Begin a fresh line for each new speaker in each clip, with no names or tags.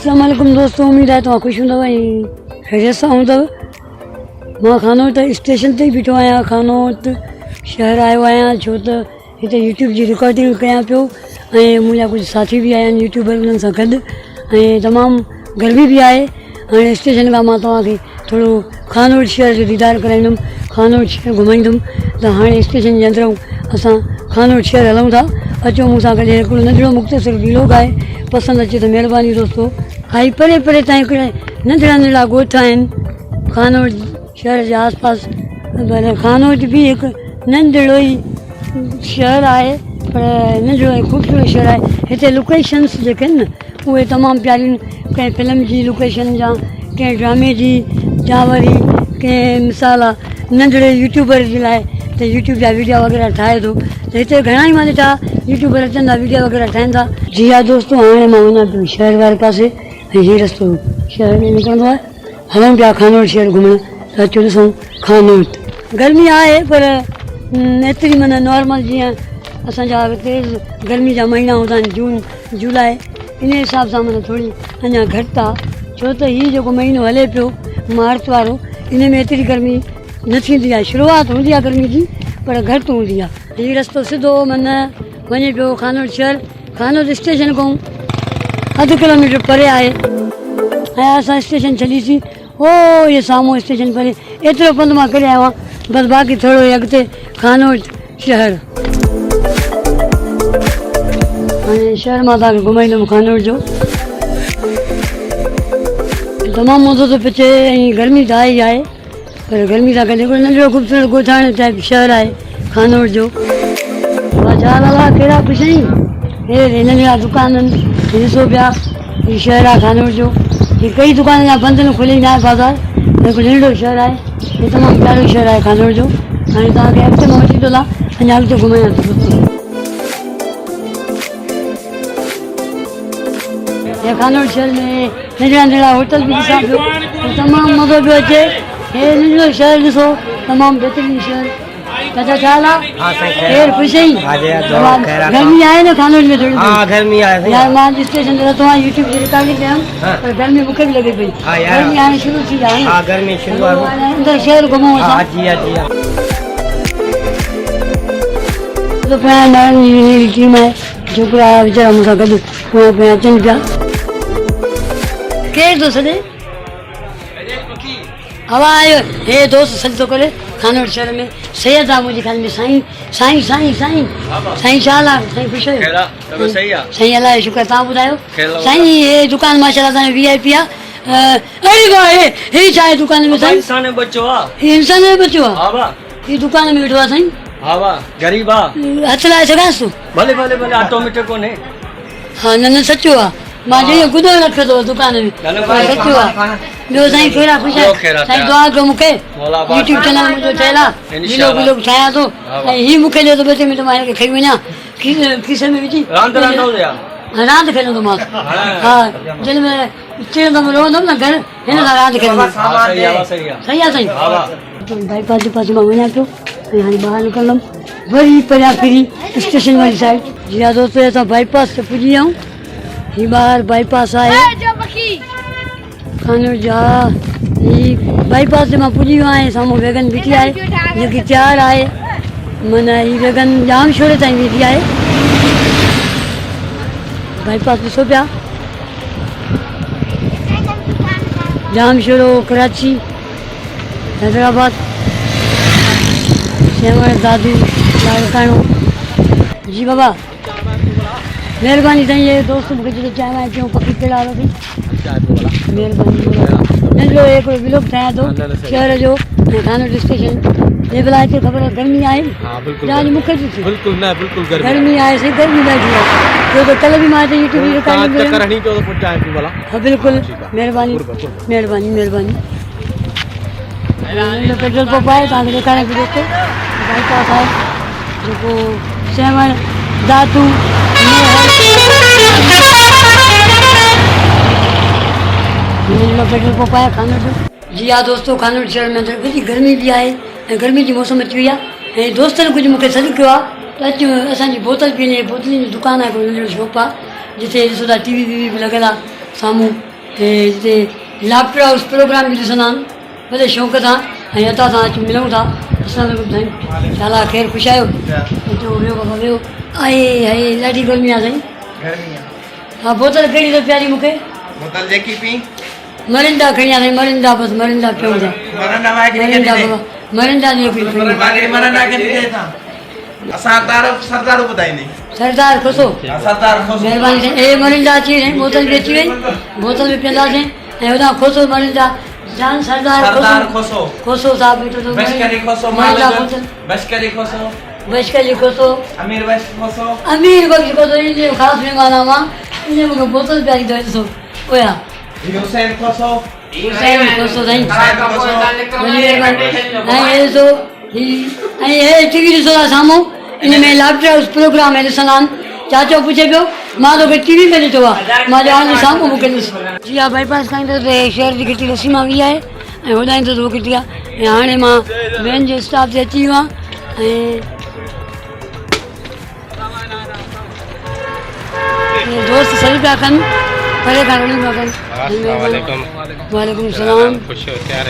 अस्सलाम वालेकुम दोस्तों, उम्मीद है तव्हां ख़ुशि हूंदव ऐं ख़ैरियत सां हूंदव। मां खानोत स्टेशन ते ई बीठो आहियां। खानोत शहर आयो आहियां छो त हिते यूट्यूब जी रिकॉर्डिंग कयां पियो ऐं मुंहिंजा कुझु साथी बि आया आहिनि यूट्यूबर, उन्हनि सां गॾु ऐं तमामु गर्मी बि आहे। हाणे स्टेशन खां मां तव्हांखे थोरो खानोत शहर जो दीदार कराईंदुमि, खानोत शहर घुमाईंदुमि। त हाणे स्टेशन जे अंदरूं असां खानोत शहर हलूं था। अचो मूं सां गॾु। हिकिड़ो नंढिड़ो मुख़्तसिर व्लॉग आहे, पसंदि अचे त महिरबानी दोस्तो। हाई परे परे ताईं हिकिड़े नंढड़ा नंढड़ा ॻोठ आहिनि खानोत शहर जे आसपास। पर खानोत बि हिकु नंढिड़ो ई शहर आहे, पर नंढिड़ो ऐं ख़ूबसूरत शहर आहे। हिते लोकेशन्स जेके आहिनि न उहे तमामु प्यारियूं, कंहिं फिल्म जी लोकेशन या कंहिं ड्रामे जी या वरी कंहिं मिसाल आहे नंढिड़े यूट्यूबर जे लाइ त यूट्यूब जा वीडियो वग़ैरह ठाहे थो। त हिते घणा ई मां ॾिठा यूट्यूबर अचनि था, वीडियो वग़ैरह ठाहिनि था। जी हा दोस्तो, हाणे मां वञा पियो शहर वारे पासे ऐं हीउ रस्तो शहर में निकिरंदो आहे। हलूं पिया खानोत शहर घुमणु। त अचो ॾिसूं खानोत। गर्मी आहे पर एतिरी माना नॉर्मल, जीअं असांजा तेज़ गर्मी जा महीना हूंदा आहिनि जून जुलाई, इन हिसाब सां माना थोरी अञा घटि आहे। छो त हीउ जेको महीनो हले पियो मार्च वारो, इन में एतिरी गर्मी न थींदी आहे। शुरूआति हूंदी आहे गर्मी जी पर घटि हूंदी आहे। हीउ रस्तो सिधो माना वञे पियो खानोत शहर। खानोत स्टेशन खां अधु किलोमीटर परे आहे ऐं असां स्टेशन छॾीसीं। हो इहे साम्हूं स्टेशन परे, एतिरो पंधु मां करे आयो आहियां, बसि बाक़ी थोरो ई अॻिते खानोत शहर। हाणे शहर मां तव्हांखे घुमाईंदुमि खानोत जो। तमामु मज़ो थो पिचे ऐं गर्मी त आहे ई आहे, पर गर्मी सां गॾु हिकिड़ो नंढिड़ो ख़ूबसूरत ॻोठाणे टाइप शहर आहे खानोत जो। बाज़ार वारा कहिड़ा ख़ुशि आहिनि, हे नंढिड़ा दुकान आहिनि। ॾिसो पिया, हीउ शहर आहे खानोत जो। हीउ कई दुकान जा बंदि आहिनि, खुली न आहे बाज़ार। हिकिड़ो नंढिड़ो शहर आहे, हीउ तमामु प्यारो शहर आहे खानोत जो। हाणे तव्हांखे अॻिते मां वठी थो हलां, अञा अॻिते घुमायां थो। हे खानोत शहर में नंढड़ा नंढड़ा होटल बि ॾिसां पियो, तमामु मज़ो पियो अचे। हे नंढिड़ो शहर ॾिसो, तमामु बहितरीनु शहर। चाचा छा हाल आहे? केरु ख़ुशि आहीं? गर्मी आहे न खानोत में थोरी?
गर्मी आहे
यार, मां स्टेशन ते रहंदो आहियां, यूट्यूब जी रिकॉर्डिंग कयमि, पर गर्मी मूंखे बि लॻे पई। गर्मी हाणे शुरू थी आहे,
गर्मी शुरू आहे।
अंदरि शहर घुमूं असां। नई टीम आहे, छोकिरा वीचारा मूं सां गॾु उहे पिया अचनि पिया। केरु थो सॾे? हवा आयो। हे दोस्त सॾु थो करे खानोत शहर में। सैयद आहे मुंहिंजे ख़्याल में। साईं साईं साईं साईं साईं छा हाल आहे? साईं ख़ुशि आहियो? साईं अलाए शुक्र। तव्हां ॿुधायो साईं? हे दुकान माशाल्लाह तव्हांजो VIP आहे। अरे वाह, हे छा आहे दुकान में साईं?
इंसान जो बच्चो आहे।
हे इंसान जो बच्चो आहे?
हा वाह।
ही दुकान में वेठो आहे साईं?
हा वाह, ग़रीब आहे।
हथ लाए सघांसि तूं?
भले भले भले, ऑटोमेटिक कोन्हे।
हा न न, सचो आहे। मां जीअं गुदो रखियो अथव दुकान में, सचो आहे। ॿियो साईं कहिड़ा ख़ुशि आहे? साईं दुआ कयो मूंखे, यूट्यूब चैनल मुंहिंजो ठहियलु आहे, व्लॉग ठाहियां थो ऐं हीउ मूंखे ॾियो त ॿ टे मिंट मां हिनखे खई वञा खीसे में विझी रांदि खेलंदोमांसि। हा, जॾहिं महिल चिड़ंदमि रोहंदमि न घर, हिन सां रांदि खेलंदुमि। सही आहे साईं? बाईपास जे पासे मां वञा पियो ऐं हाणे ॿाहिरि निकिरंदमि वरी परियां फिरी स्टेशन वारी साइड। जी हा दोस्तो, असां बाईपास ते पुॼी विया आहियूं। हीउ ॿाहिरि बाईपास आहे खानोत जा। हीउ बाईपास ते मां पुॼी वियो आहियां। साम्हूं वैगन बीठी आहे जेकी तयारु आहे, माना हीअ वैगन जाम शोरे ताईं बीठी आहे। बाईपास ॾिसो पिया, जाम शोरो। कराची, हैदराबाद, सेवर दादू लाड़काणो। जी बाबा, महिरबानी साईं। ये दोस्त मूंखे जॾहिं चांहि वांहि पियूं पकी पेड़ा वारो थी, महिरबानी। नंढिड़ो हिकिड़ो व्लॉग ठाहियां थो शहर जो ऐं खानोत स्टेशन। हे भला हिते ख़बर आहे गर्मी आहे? जान मूंखे थी थिए। गर्मी आहे सही, गर्मी ॾाढी आहे। छो त कल्ह बि मां हिते यूट्यूब जी रिकॉर्डिंग कई। हा बिल्कुलु, महिरबानी महिरबानी महिरबानी। पेट्रोल पंप आहे, तव्हांखे ॾेखारियां थी दोस्तो। बाईपास आहे जेको सेवर दादू पेट्रोल पंप आहे खानोत जो। जी हा दोस्तो, खानोत शहर में अंदरि वॾी गर्मी बि आहे ऐं गर्मी जी मौसम अची वई आहे। ऐं दोस्तनि कुझु मूंखे सॾु कयो आहे त अचु असांजी बोतल पीअण, बोतलनि जी दुकानु आहे, हिकिड़ो नंढिड़ो शॉप आहे जिते ॾिसो था TV भी लॻियल आहे साम्हूं। हिते लाफ्टर हाउस प्रोग्राम बि ॾिसंदा आहिनि वॾे शौक़ु सां ऐं हितां सां अची मिलूं था असां बि ॿुधायूं शाला ख़ैरु ख़ुशि आहियो अचो वियो बाबा वियो आहे हाय ॾाढी गर्मी आहे साईं
गर्मी आहे
हा बोतल कहिड़ी अथव प्यारी मूंखे
बोतल जेकी पी
मरिंदा खणी आहे साईं मरिंदा बसि मरिंदा पियूं था
मरना वागिरी
मरिंदा
खे
बाबा मरिंदा जी हिकिड़ी खणी
वागिरी मरना खे ॾिजे था असां तारीफ़ सरदार ॿुधाईंदी
सरदार खुशो
सरदार ख़ुशि
महिरबानी साईं ए मरिंदा अची वई साईं बोतल बि अची वई बोतल बि पीअंदासीं ऐं हुतां खोसो मरिंदा जान सरदार
सरदार
खोसो
ख़ुशो
खोसो साहब बीठो अथव
बशकरी ख़ुशो
मरिंदा
मालिक
बोतल
बशकरी ख़ुशो
बशकरी खोसो
अमीर बश ख़ुशो
अमीर बख्श खोसो इन ख़ासि महिमान आहे मां इन मूंखे बोतल प्यारी अथव ॾिसो ओया
हुसैन ख़ुशो
हुसैन खोसो साईं वॾी महिरबानी ऐं हे ॾिसो ऐं हे टीवी ॾिसो था साम्हूं इन में लाफ्टर हाउस प्रोग्राम में ॾिसंदा आहिनि चाचो पुछे पियो मां तोखे टीवी में ॾिठो आहे मां ॼाण साम्हूं मूंखे ॾिस जी हा बाईपास खां ईंदो त शहर जी गिटी लस्सी मां वी आहे ऐं होॾां ईंदो त उहो गिटी आहे ऐं हाणे मां वैन जे स्टाफ ते अची वियो आहियां ऐं दोस्त सही पिया कनि परे खां रड़ी पिया कनि वालेकुम सलाम
खुश हो त्यार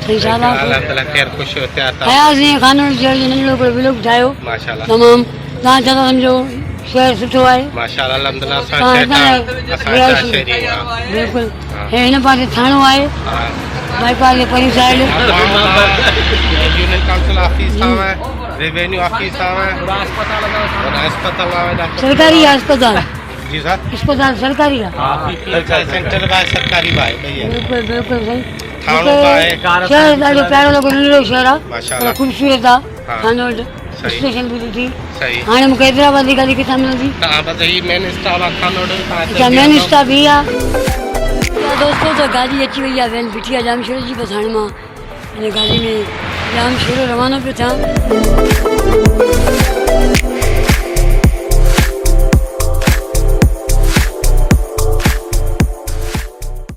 सही शाला
अल्लाह खैर खुश हो त्यार
आयासीं खानोड़ शहर जो नंढिड़ो हिकिड़ो विलोक ठाहियो
माशाल्लाह
तमामु तव्हां चवंदा सम्झो शहर सुठो आहे
माशाल्लाह अल्हम्दुलिल्लाह
तव्हां बिल्कुलु हे हिन पासे थाणो आहे बाईपास जे परी साइड
यूनियन काउंसिल ऑफिस है रेवेन्यू ऑफिस है अस्पताल है
सरकारी अस्पताल
जी सर
अस्पताल सरकारी आहे
सेंट्रल बाय सरकारी बाय भैया
बिल्कुलु बिल्कुलु सही
थाणो आहे
शहर ॾाढो प्यारो लॻो नंढिड़ो शहर आहे
माशाल्लाह
ख़ूबसूरत आहे खानोड़ स्टेशन बि ॾिठी
सही
हाणे मूंखे हैदराबाद जी गाॾी किथां मिलंदी
तव्हां बस ही मेन स्टाफ खानोड़
अच्छा मेन स्टाफ ही आहे दोस्तो त गाॾी अची वई आहे वैन बीठी आहे जामशेरो जी बसि हाणे मां हिन गाॾी में जामशेरो रवानो पियो थियां